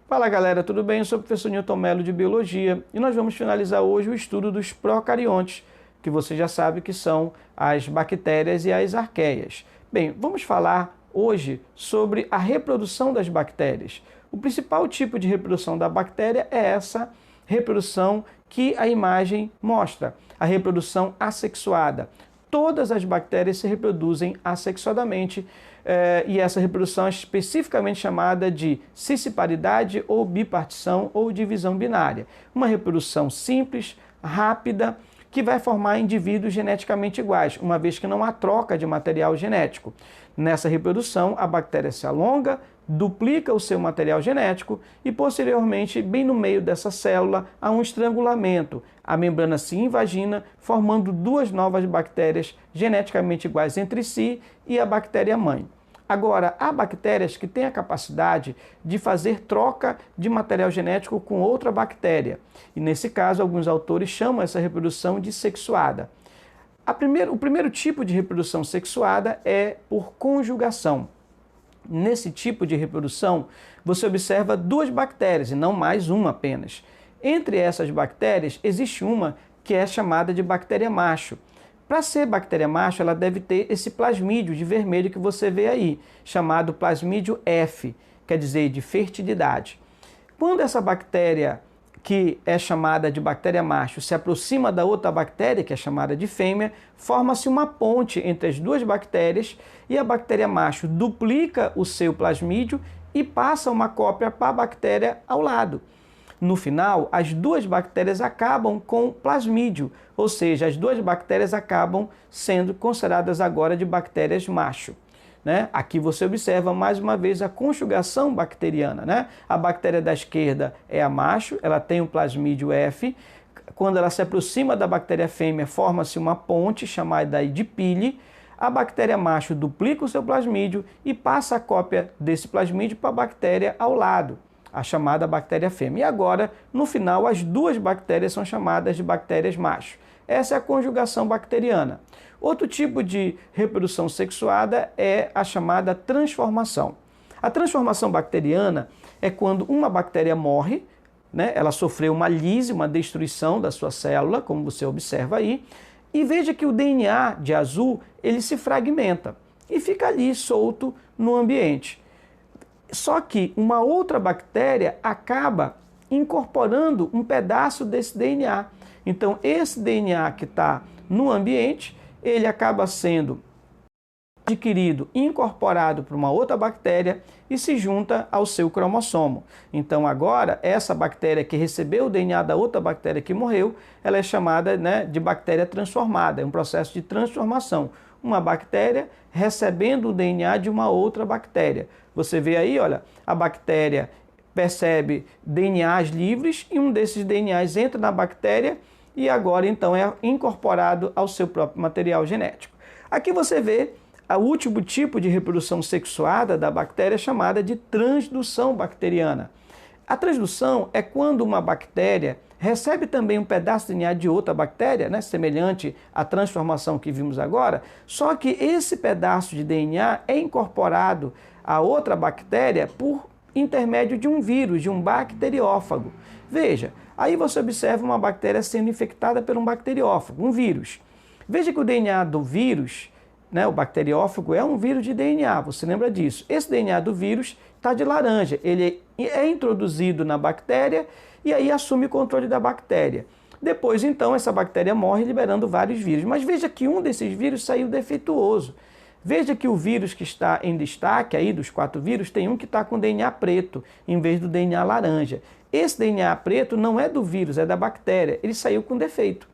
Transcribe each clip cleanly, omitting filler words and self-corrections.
Fala galera, tudo bem? Eu sou o professor Newton Mello de Biologia e nós vamos finalizar hoje o estudo dos procariontes, que você já sabe que são as bactérias e as arqueias. Bem, vamos falar hoje sobre a reprodução das bactérias. O principal tipo de reprodução da bactéria é essa reprodução que a imagem mostra, a reprodução assexuada. Todas as bactérias se reproduzem assexuadamente e essa reprodução é especificamente chamada de cisparidade ou bipartição ou divisão binária. Uma reprodução simples, rápida, que vai formar indivíduos geneticamente iguais, uma vez que não há troca de material genético. Nessa reprodução, a bactéria se alonga, duplica o seu material genético e, posteriormente, bem no meio dessa célula, há um estrangulamento. A membrana se invagina, formando duas novas bactérias geneticamente iguais entre si e a bactéria-mãe. Agora, há bactérias que têm a capacidade de fazer troca de material genético com outra bactéria. E, nesse caso, alguns autores chamam essa reprodução de sexuada. O primeiro tipo de reprodução sexuada é por conjugação. Nesse tipo de reprodução, você observa duas bactérias e não mais uma apenas. Entre essas bactérias, existe uma que é chamada de bactéria macho. Para ser bactéria macho, ela deve ter esse plasmídio de vermelho que você vê aí, chamado plasmídio F, quer dizer, de fertilidade. Quando essa bactéria, que é chamada de bactéria macho, se aproxima da outra bactéria, que é chamada de fêmea, forma-se uma ponte entre as duas bactérias e a bactéria macho duplica o seu plasmídio e passa uma cópia para a bactéria ao lado. No final, as duas bactérias acabam com plasmídio, ou seja, as duas bactérias acabam sendo consideradas agora de bactérias macho. Aqui você observa mais uma vez a conjugação bacteriana. A bactéria da esquerda é a macho, ela tem o plasmídio F. Quando ela se aproxima da bactéria fêmea, forma-se uma ponte chamada de pile. A bactéria macho duplica o seu plasmídio e passa a cópia desse plasmídio para a bactéria ao lado, a chamada bactéria fêmea. E agora, no final, as duas bactérias são chamadas de bactérias macho. Essa é a conjugação bacteriana. Outro tipo de reprodução sexuada é a chamada transformação. A transformação bacteriana é quando uma bactéria morre, ela sofreu uma lise, uma destruição da sua célula, como você observa aí, e veja que o DNA de azul ele se fragmenta e fica ali solto no ambiente. Só que uma outra bactéria acaba incorporando um pedaço desse DNA. Então, esse DNA que está no ambiente, ele acaba sendo adquirido, incorporado por uma outra bactéria e se junta ao seu cromossomo. Então, agora, essa bactéria que recebeu o DNA da outra bactéria que morreu, ela é chamada de bactéria transformada, é um processo de transformação. Uma bactéria recebendo o DNA de uma outra bactéria. Você vê aí, olha, a bactéria percebe DNAs livres e um desses DNAs entra na bactéria e agora então é incorporado ao seu próprio material genético. Aqui você vê o último tipo de reprodução sexuada da bactéria chamada de transdução bacteriana. A transdução é quando uma bactéria recebe também um pedaço de DNA de outra bactéria, semelhante à transformação que vimos agora, só que esse pedaço de DNA é incorporado a outra bactéria por intermédio de um vírus, de um bacteriófago. Veja, aí você observa uma bactéria sendo infectada por um bacteriófago, um vírus. Veja que o DNA do vírus, o bacteriófago é um vírus de DNA, você lembra disso. Esse DNA do vírus está de laranja, ele é introduzido na bactéria e aí assume o controle da bactéria. Depois, então, essa bactéria morre liberando vários vírus. Mas veja que um desses vírus saiu defeituoso. Veja que o vírus que está em destaque aí, dos 4 vírus, tem um que está com DNA preto, em vez do DNA laranja. Esse DNA preto não é do vírus, é da bactéria. Ele saiu com defeito.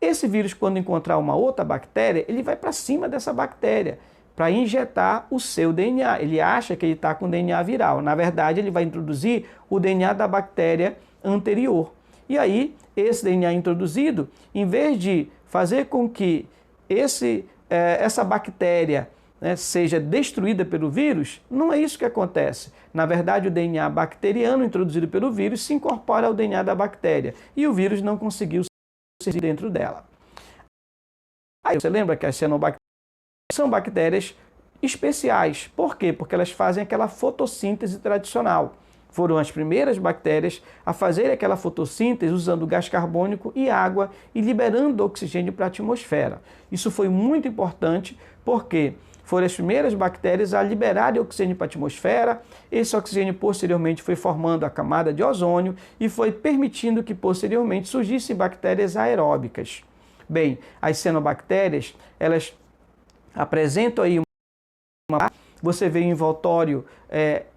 Esse vírus, quando encontrar uma outra bactéria, ele vai para cima dessa bactéria para injetar o seu DNA. Ele acha que ele está com DNA viral. Na verdade, ele vai introduzir o DNA da bactéria anterior. E aí, esse DNA introduzido, em vez de fazer com que essa bactéria seja destruída pelo vírus, não é isso que acontece. Na verdade, o DNA bacteriano introduzido pelo vírus se incorpora ao DNA da bactéria e o vírus não conseguiu ser dentro dela. Aí você lembra que as cianobactérias são bactérias especiais. Por quê? Porque elas fazem aquela fotossíntese tradicional. Foram as primeiras bactérias a fazer aquela fotossíntese usando gás carbônico e água e liberando oxigênio para a atmosfera. Isso foi muito importante porque foram as primeiras bactérias a liberarem oxigênio para a atmosfera. Esse oxigênio posteriormente foi formando a camada de ozônio e foi permitindo que posteriormente surgissem bactérias aeróbicas. Bem, as cianobactérias, elas apresentam aí você vê o envoltório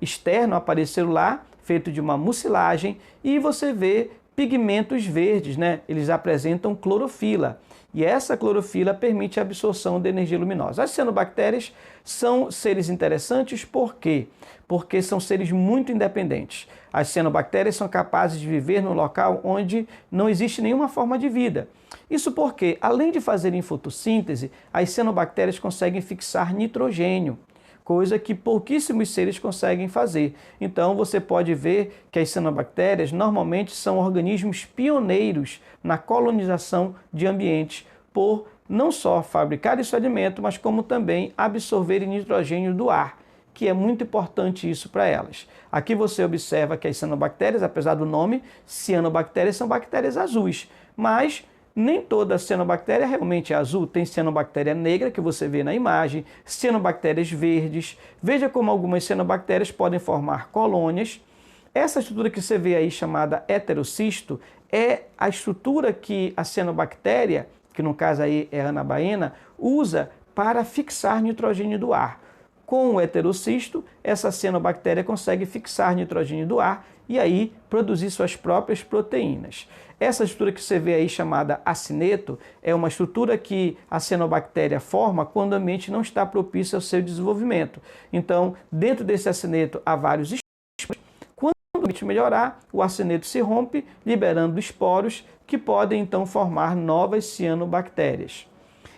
externo aparecelular, feito de uma mucilagem, e você vê pigmentos verdes, né? Eles apresentam clorofila. E essa clorofila permite a absorção da energia luminosa. As cianobactérias são seres interessantes, por quê? Porque são seres muito independentes. As cianobactérias são capazes de viver num local onde não existe nenhuma forma de vida. Isso porque, além de fazerem fotossíntese, as cianobactérias conseguem fixar nitrogênio, coisa que pouquíssimos seres conseguem fazer. Então, você pode ver que as cianobactérias normalmente são organismos pioneiros na colonização de ambientes, por não só fabricar esse alimento, mas como também absorverem nitrogênio do ar, que é muito importante isso para elas. Aqui você observa que as cianobactérias, apesar do nome, cianobactérias são bactérias azuis, mas nem toda cianobactéria realmente é azul. Tem cianobactéria negra, que você vê na imagem, cianobactérias verdes. Veja como algumas cianobactérias podem formar colônias. Essa estrutura que você vê aí, chamada heterocisto, é a estrutura que a cianobactéria, que no caso aí é a anabaena, usa para fixar nitrogênio do ar. Com o heterocisto, essa cianobactéria consegue fixar nitrogênio do ar e aí produzir suas próprias proteínas. Essa estrutura que você vê aí, chamada acineto, é uma estrutura que a cianobactéria forma quando o ambiente não está propício ao seu desenvolvimento. Então, dentro desse acineto há vários esporos. Quando o ambiente melhorar, o acineto se rompe, liberando esporos que podem então formar novas cianobactérias.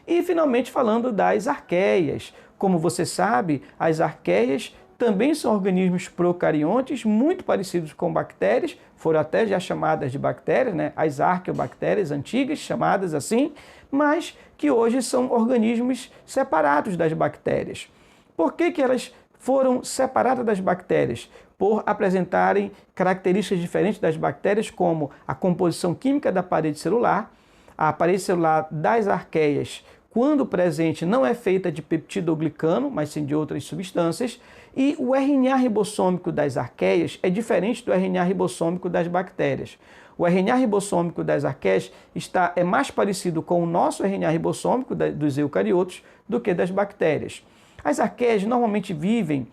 E, finalmente, falando das arqueias. Como você sabe, as arqueias também são organismos procariontes, muito parecidos com bactérias, foram até já chamadas de bactérias, né? As arqueobactérias antigas, chamadas assim, mas que hoje são organismos separados das bactérias. Por que elas foram separadas das bactérias? Por apresentarem características diferentes das bactérias, como a composição química da parede celular. A parede celular das arqueias, quando presente, não é feita de peptidoglicano, mas sim de outras substâncias. E o RNA ribossômico das arqueias é diferente do RNA ribossômico das bactérias. O RNA ribossômico das arqueias é mais parecido com o nosso RNA ribossômico dos eucariotos do que das bactérias. As arqueias normalmente vivem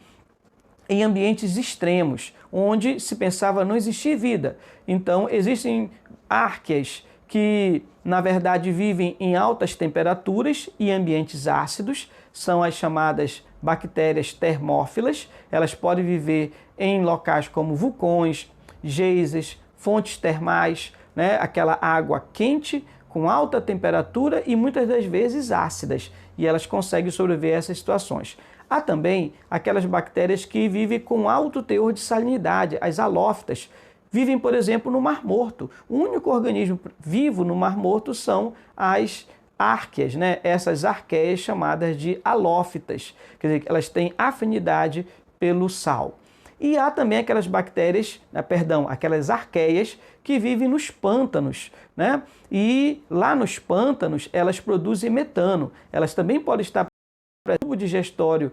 em ambientes extremos, onde se pensava não existir vida. Então, existem árqueas que, na verdade, vivem em altas temperaturas e ambientes ácidos, são as chamadas bactérias termófilas. Elas podem viver em locais como vulcões, geysers, fontes termais, né? Aquela água quente com alta temperatura e muitas das vezes ácidas, e elas conseguem sobreviver a essas situações. Há também aquelas bactérias que vivem com alto teor de salinidade, as halófitas. Vivem, por exemplo, no Mar Morto. O único organismo vivo no Mar Morto são as árqueas, né? Essas arqueias chamadas de halófitas. Quer dizer, elas têm afinidade pelo sal. E há também aquelas bactérias, aquelas arqueias que vivem nos pântanos, né? E lá nos pântanos elas produzem metano. Elas também podem estar no tubo digestório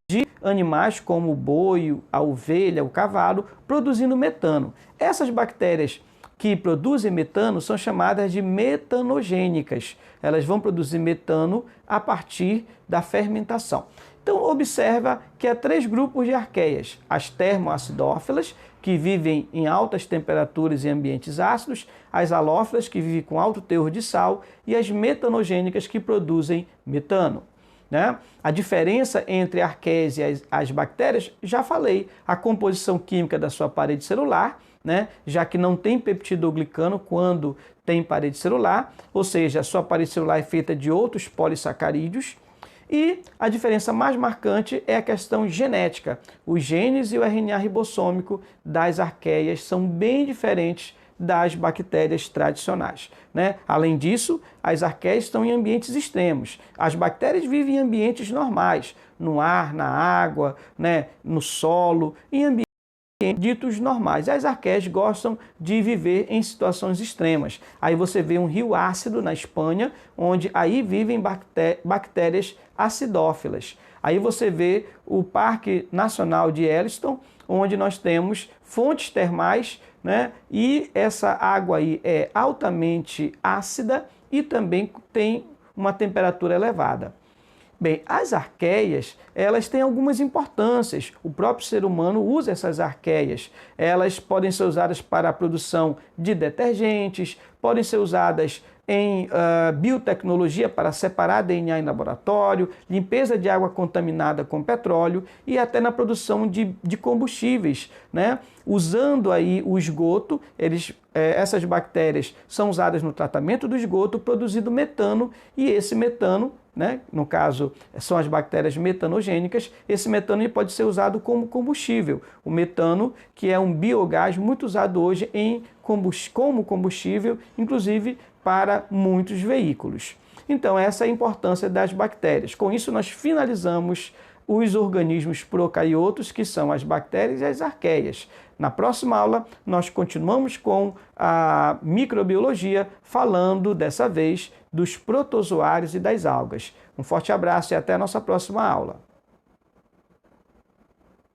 de animais como o boi, a ovelha, o cavalo, produzindo metano. Essas bactérias que produzem metano são chamadas de metanogênicas. Elas vão produzir metano a partir da fermentação. Então, observa que há 3 grupos de arqueias: as termoacidófilas, que vivem em altas temperaturas e ambientes ácidos, as halófilas, que vivem com alto teor de sal, e as metanogênicas, que produzem metano. Né? A diferença entre a arqueias e as bactérias, já falei, a composição química da sua parede celular, né? Já que não tem peptidoglicano quando tem parede celular, ou seja, a sua parede celular é feita de outros polissacarídeos. E a diferença mais marcante é a questão genética. Os genes e o RNA ribossômico das arqueias são bem diferentes das bactérias tradicionais, né? Além disso, as arqueias estão em ambientes extremos. As bactérias vivem em ambientes normais, no ar, na água, né? No solo, em ambientes ditos normais. As arqueias gostam de viver em situações extremas. Aí você vê um rio ácido na Espanha, onde aí vivem bactérias acidófilas. Aí você vê o Parque Nacional de Yellowstone, onde nós temos fontes termais, né? E essa água aí é altamente ácida e também tem uma temperatura elevada. Bem, as arqueias, elas têm algumas importâncias. O próprio ser humano usa essas arqueias. Elas podem ser usadas para a produção de detergentes, podem ser usadas em biotecnologia para separar DNA em laboratório, limpeza de água contaminada com petróleo e até na produção de combustíveis, né? Usando aí o esgoto, essas bactérias são usadas no tratamento do esgoto, produzindo metano, e esse metano, né, no caso, são as bactérias metanogênicas, esse metano pode ser usado como combustível. O metano, que é um biogás muito usado hoje como combustível, inclusive para muitos veículos. Então, essa é a importância das bactérias. Com isso, nós finalizamos os organismos procariotos, que são as bactérias e as arqueias. Na próxima aula, nós continuamos com a microbiologia, falando dessa vez dos protozoários e das algas. Um forte abraço e até a nossa próxima aula.